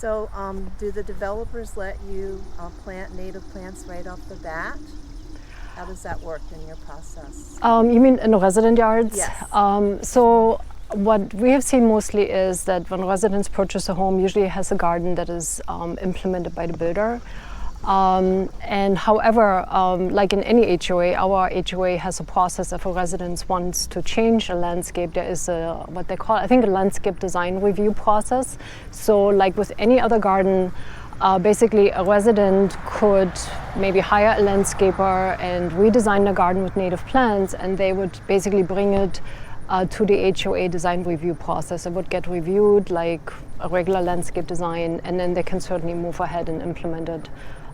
So do the developers let you plant native plants right off the bat? How does that work in your process? You mean in resident yards? Yes. So what we have seen mostly is that when residents purchase a home, usually it has a garden that is implemented by the builder. And however, like in any HOA, our HOA has a process. If a resident wants to change a landscape, there is what they call, I think, a landscape design review process. So like with any other garden, basically a resident could maybe hire a landscaper and redesign the garden with native plants, and they would basically bring it to the HOA design review process. It would get reviewed like a regular landscape design, and then they can certainly move ahead and implement it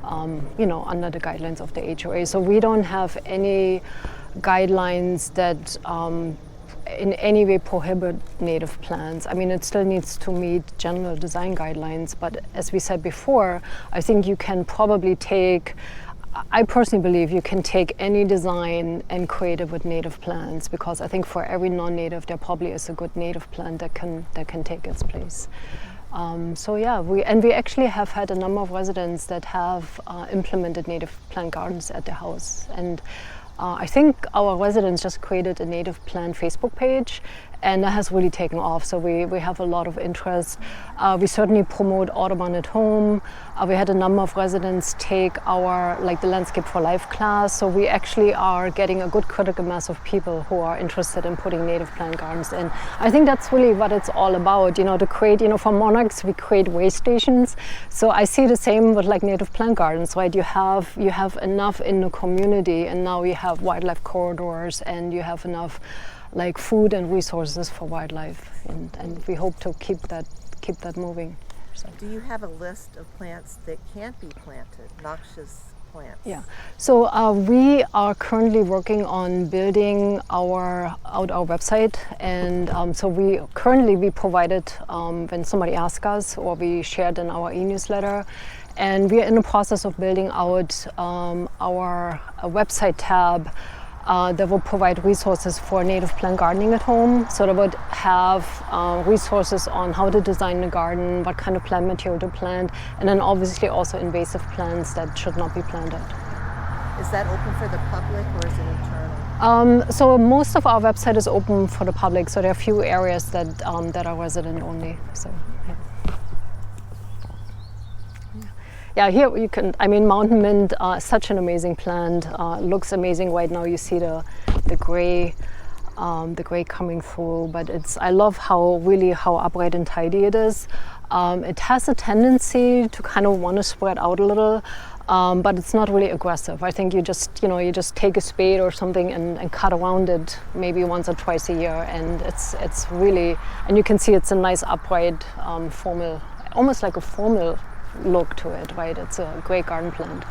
under the guidelines of the HOA. So we don't have any guidelines that in any way prohibit native plants. I mean, it still needs to meet general design guidelines, but as we said before, I think you can probably I personally believe you can take any design and create it with native plants, because I think for every non-native there probably is a good native plant that can take its place. We actually have had a number of residents that have implemented native plant gardens at their house, and I think our residents just created a native plant Facebook page, and that has really taken off. So we have a lot of interest. We certainly promote Audubon at home. We had a number of residents take the Landscape for Life class. So we actually are getting a good critical mass of people who are interested in putting native plant gardens in. I think that's really what it's all about, to create, for monarchs, we create way stations. So I see the same with like native plant gardens, right? You have enough in the community, and now you have wildlife corridors, and you have enough like food and resources for wildlife, and we hope to keep that moving. So. Do you have a list of plants that can't be planted, noxious plants? Yeah, so we are currently working on building our website, and so we provide it when somebody asks us, or we shared in our e-newsletter. And we are in the process of building out our website tab that will provide resources for native plant gardening at home. So that would have resources on how to design the garden, what kind of plant material to plant, and then obviously also invasive plants that should not be planted. Is that open for the public, or is it internal? So most of our website is open for the public. So there are a few areas that are resident only. So. Yeah. Yeah, here you can, mountain mint, such an amazing plant, looks amazing right now. You see the gray coming through, but I love how upright and tidy it is. It has a tendency to kind of want to spread out a little, but it's not really aggressive. I think you just take a spade or something and cut around it maybe once or twice a year, and it's really, and you can see it's a nice upright, formal, almost like a formal look to it, right? It's a great garden plant.